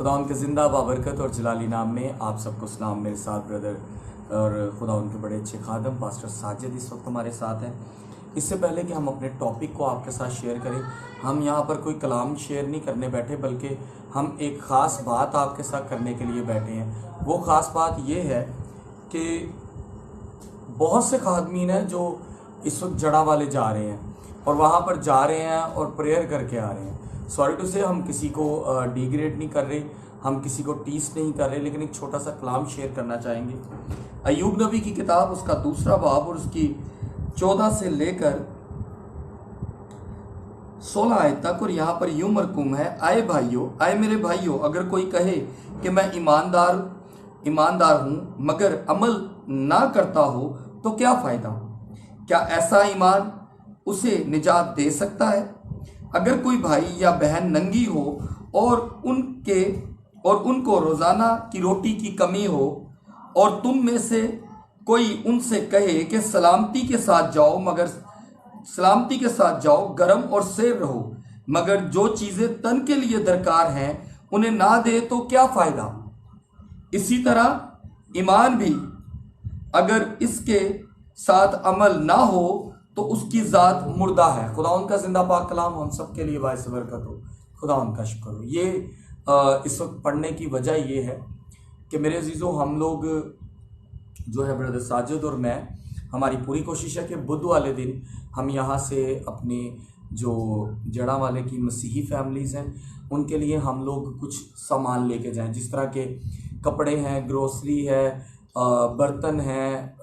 खुदा उनके ज़िंदा बाबरकत और जलाली नाम में आप सबको सलाम। मेरे साथ ब्रदर और खुदा उनके बड़े अच्छे खादम पास्टर साजिद इस वक्त हमारे साथ हैं। इससे पहले कि हम अपने टॉपिक को आपके साथ शेयर करें, हम यहाँ पर कोई कलाम शेयर नहीं करने बैठे, बल्कि हम एक ख़ास बात आपके साथ करने के लिए बैठे हैं। वो ख़ास बात ये है कि बहुत से खादमीन हैं जो इस वक्त जड़ा वाले जा रहे हैं और वहाँ पर जा रहे हैं और प्रेयर करके आ रहे हैं। सॉरी टू से, हम किसी को डिग्रेड नहीं कर रहे, हम किसी को टीस नहीं कर रहे, लेकिन एक छोटा सा कलाम शेयर करना चाहेंगे। अय्यूब नबी की किताब उसका 2 बाब और उसकी 14 से लेकर 16 आयत तक, और यहाँ पर यूं मरकूम है, आए भाइयों, आए मेरे भाइयों, अगर कोई कहे कि मैं ईमानदार हूँ मगर अमल ना करता हो तो क्या फ़ायदा? क्या ऐसा ईमान उसे निजात दे सकता है? अगर कोई भाई या बहन नंगी हो और उनको रोज़ाना की रोटी की कमी हो और तुम में से कोई उनसे कहे कि सलामती के साथ जाओ, गरम और सेव रहो, मगर जो चीज़ें तन के लिए दरकार हैं उन्हें ना दे तो क्या फ़ायदा? इसी तरह ईमान भी अगर इसके साथ अमल ना हो तो उसकी ज़ात मुर्दा है। खुदा उनका जिंदा पाक कलाम हम सब के लिए बाइस बरकत हो। खुदा उनका शुक्र हो। ये इस वक्त पढ़ने की वजह ये है कि मेरे अजीज़ों, हम लोग जो है ब्रदर साजिद और मैं, हमारी पूरी कोशिश है कि बुध वाले दिन हम यहाँ से अपने जो जड़ा वाले की मसीही फैमिलीज़ हैं उनके लिए हम लोग कुछ सामान लेके जाएं, जिस तरह के कपड़े हैं, ग्रोसरी है, बर्तन हैं,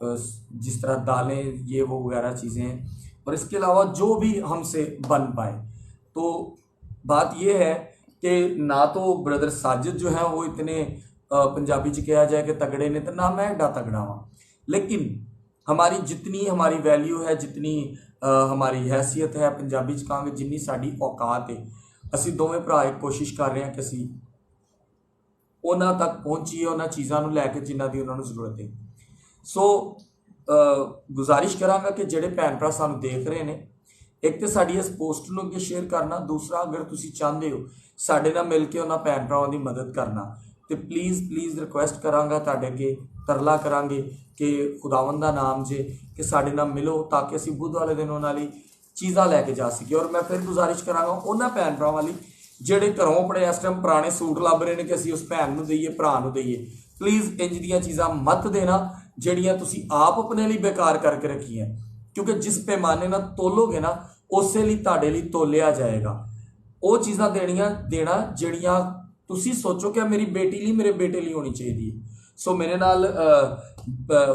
जिस तरह दालें, ये वो वगैरह चीज़ें हैं, और इसके अलावा जो भी हमसे बन पाए। तो बात यह है कि ना तो ब्रदर साजिद जो है वो इतने पंजाबी च कहा जाए कि तगड़े ने, तो ना मैं एडा तगड़ा हाँ, लेकिन हमारी जितनी हमारी वैल्यू है, जितनी हमारी हैसियत है, पंजाबी च कहांगे जिन्नी साड़ी औकात है, असी दोवें भरा एक कोशिश कर रहे हैं कि असी उन्हां तक पहुँचीए, उन्हां चीज़ों को लैके जिन्हां दी उन्हां नूं जरूरत है। सो गुजारिश करांगा कि ਜਿਹੜੇ ਭੈਣ ਭਰਾ ਸਾਨੂੰ देख रहे हैं, एक तो साड़ी इस पोस्ट ਨੂੰ ਅੱਗੇ शेयर करना, दूसरा अगर ਤੁਸੀਂ ਚਾਹੁੰਦੇ ਹੋ ਸਾਡੇ ਨਾਲ ਮਿਲ ਕੇ ਉਹਨਾਂ ਭੈਣ ਭਰਾਵਾਂ ਦੀ ਮਦਦ ਕਰਨਾ, तो प्लीज़ रिक्वेस्ट करांगा ਤੁਹਾਡੇ ਅੱਗੇ, ਤਰਲਾ ਕਰਾਂਗੇ कि खुदावंद ਦਾ नाम जे कि ਸਾਡੇ ਨਾਲ मिलो ताकि ਅਸੀਂ बुध वाले दिन ਉਹਨਾਂ ਲਈ चीज़ां लैके जा सके। और मैं फिर गुजारिश करांगा ਉਹਨਾਂ ਭੈਣ ਭਰਾਵਾਂ ਲਈ ਜਿਹੜੇ ਘਰੋਂ ਆਪਣੇ ਇਸ ਟਾਈਮ ਪੁਰਾਣੇ सूट ਲੱਭ ਰਹੇ ਨੇ कि ਅਸੀਂ उस भैन ਨੂੰ दईए, भरा ਨੂੰ दईए। प्लीज़ इंज ਦੀਆਂ चीज़ां मत देना ਜਿਹੜੀਆਂ ਤੁਸੀਂ ਆਪ ਆਪਣੇ ਲਈ बेकार करके रखी हैं, क्योंकि जिस पैमाने ਨਾਲ ਤੋਲੋਗੇ ना ਉਸੇ ਲਈ ਤੁਹਾਡੇ ਲਈ ਤੋਲਿਆ ਜਾਏਗਾ। ਉਹ ਚੀਜ਼ਾਂ ਦੇਣਾ ਜਿਹੜੀਆਂ ਤੁਸੀਂ ਸੋਚੋ कि मेरी बेटी ਲਈ, मेरे बेटे ਲਈ होनी चाहिए। सो मेरे नाल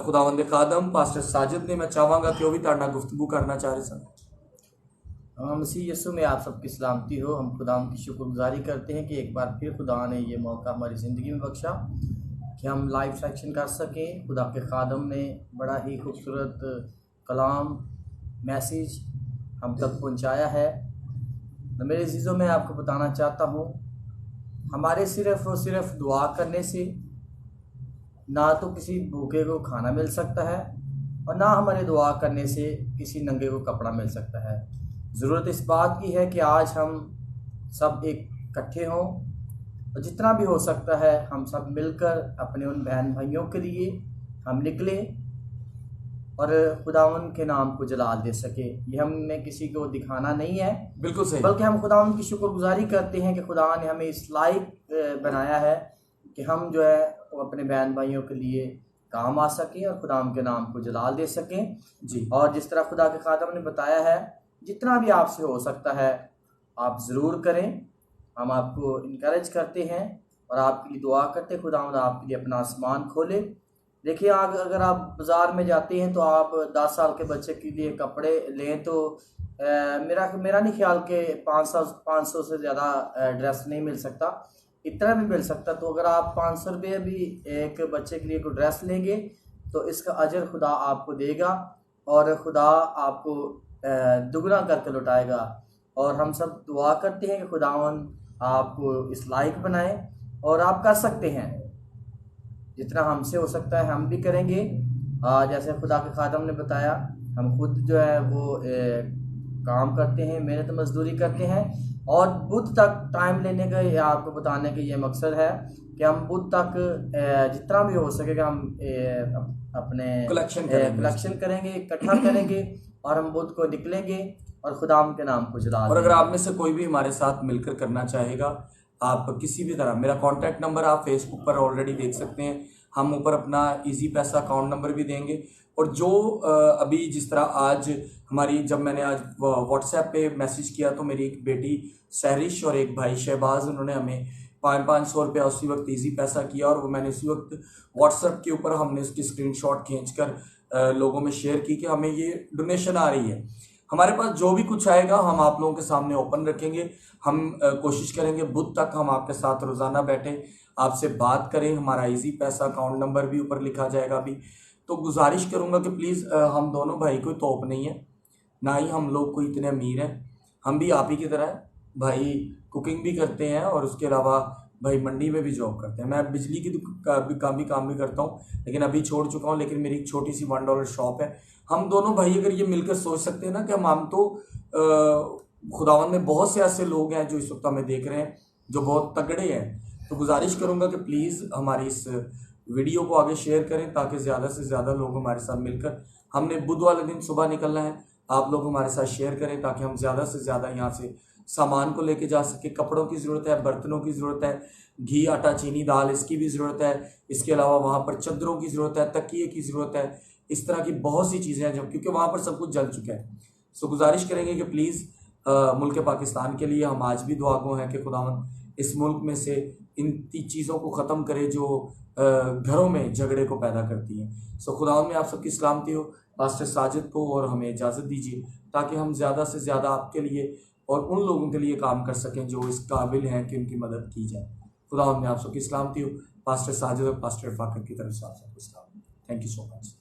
खुदावंद खादम पास्टर साजिद ने, मैं चाहांगा कि वो भी ਤੁਹਾਡੇ ਨਾਲ गुफ्तगू करना चाह रहे सन। मसीह यीशु में आप सबकी सलामती हो। हम खुदा की शुक्रगुजारी करते हैं कि एक बार फिर खुदा ने ये मौका हमारी ज़िंदगी में बख्शा कि हम लाइव सेक्शन कर सकें। खुदा के खादम ने बड़ा ही खूबसूरत कलाम, मैसेज हम तक पहुंचाया है। तो मेरे अज़ीज़ों, मैं आपको बताना चाहता हूँ, हमारे सिर्फ़ और सिर्फ दुआ करने से ना तो किसी भूखे को खाना मिल सकता है और ना हमारे दुआ करने से किसी नंगे को कपड़ा मिल सकता है। ज़रूरत इस बात की है कि आज हम सब एक इकट्ठे हों और जितना भी हो सकता है हम सब मिलकर अपने उन बहन भाइयों के लिए हम निकलें और खुदावन के नाम को जलाल दे सके। ये हमने किसी को दिखाना नहीं है, बिल्कुल सही, बल्कि हम खुदावन की शुक्रगुजारी करते हैं कि खुदा ने हमें इस लायक बनाया है कि हम जो है वो अपने बहन भाइयों के लिए काम आ सकें और खुदावन के नाम को जलाल दे सकें जी। और जिस तरह खुदा के खादम ने बताया है, जितना भी आपसे हो सकता है आप ज़रूर करें। हम आपको इनकरेज करते हैं और आपके लिए दुआ करते हैं खुदावंद आपके लिए अपना आसमान खोले। देखिए, अगर आप बाज़ार में जाते हैं तो आप 10 साल के बच्चे के लिए कपड़े लें तो मेरा नहीं ख्याल कि 500 से ज़्यादा ड्रेस नहीं मिल सकता, इतना भी मिल सकता। तो अगर आप 500 रुपये भी एक बच्चे के लिए कोई ड्रेस लेंगे तो इसका अजर खुदा आपको देगा और खुदा आपको दुगना करके लौटाएगा। और हम सब दुआ करते हैं कि खुदावन आपको इस लायक बनाए और आप कर सकते हैं। जितना हमसे हो सकता है हम भी करेंगे। जैसे खुदा के खादम ने बताया, हम खुद जो है वो काम करते हैं, मेहनत मजदूरी करते हैं और बुध तक टाइम लेने का या आपको बताने का ये मकसद है कि हम बुध तक जितना भी हो सकेगा हम अपने कलेक्शन करेंगे, इकट्ठा करेंगे और हम बुध को निकलेंगे और खुदा के नाम को जला और अगर आप में से कोई भी हमारे साथ मिलकर करना चाहेगा, आप किसी भी तरह, मेरा कॉन्टैक्ट नंबर आप फेसबुक पर ऑलरेडी देख सकते हैं, हम ऊपर अपना इजी पैसा अकाउंट नंबर भी देंगे। और जो अभी जिस तरह आज हमारी, जब मैंने आज व्हाट्सएप पे मैसेज किया तो मेरी एक बेटी सहरिश और एक भाई शहबाज, उन्होंने हमें 500 रुपया उसी वक्त इजी पैसा किया और वो मैंने उसी वक्त व्हाट्सएप के ऊपर हमने उसकी स्क्रीनशॉट खींचकर लोगों में शेयर की कि हमें ये डोनेशन आ रही है। हमारे पास जो भी कुछ आएगा हम आप लोगों के सामने ओपन रखेंगे। हम कोशिश करेंगे बुध तक हम आपके साथ रोज़ाना बैठे, आपसे बात करें। हमारा इजी पैसा अकाउंट नंबर भी ऊपर लिखा जाएगा अभी। तो गुजारिश करूंगा कि प्लीज़, हम दोनों भाई कोई तोप नहीं है, ना ही हम लोग कोई इतने अमीर हैं। हम भी आप ही की तरह भाई कुकिंग भी करते हैं और उसके अलावा भाई मंडी में भी जॉब करते हैं। मैं बिजली की काम भी करता हूँ, लेकिन अभी छोड़ चुका हूँ। लेकिन मेरी एक छोटी सी $1 शॉप है। हम दोनों भाई अगर ये मिलकर सोच सकते हैं ना कि हम तो खुदावंद में बहुत से ऐसे लोग हैं जो इस वक्त हमें देख रहे हैं जो बहुत तगड़े हैं। तो गुजारिश करूंगा कि प्लीज़ हमारी इस वीडियो को आगे शेयर करें ताकि ज़्यादा से ज़्यादा लोग हमारे साथ मिलकर, हमने बुध वाले दिन सुबह निकलना है, आप लोग हमारे साथ शेयर करें ताकि हम ज़्यादा से ज़्यादा यहाँ से सामान को लेके जा सके। कपड़ों की ज़रूरत है, बर्तनों की ज़रूरत है, घी आटा चीनी दाल इसकी भी ज़रूरत है। इसके अलावा वहाँ पर चादरों की ज़रूरत है, तकिए की ज़रूरत है, इस तरह की बहुत सी चीज़ें हैं जो, क्योंकि वहाँ पर सब कुछ जल चुका है। सो गुजारिश करेंगे कि प्लीज़ मुल्क पाकिस्तान के लिए हम आज भी दुआगो हैं कि खुदावंद इस मुल्क में से इन चीज़ों को ख़त्म करे जो घरों में झगड़े को पैदा करती हैं। सो खुदावंद में आप सबकी सलामती हो। पास्टर साजिद को और हमें इजाज़त दीजिए ताकि हम ज़्यादा से ज़्यादा आपके लिए और उन लोगों के लिए काम कर सकें जो इस काबिल हैं कि उनकी मदद की जाए। खुदावंद में आप सबकी सलामती हो। पास्टर साजिद और पास्टर फाकर की तरफ से आप सबको सलाम। Thank you so much.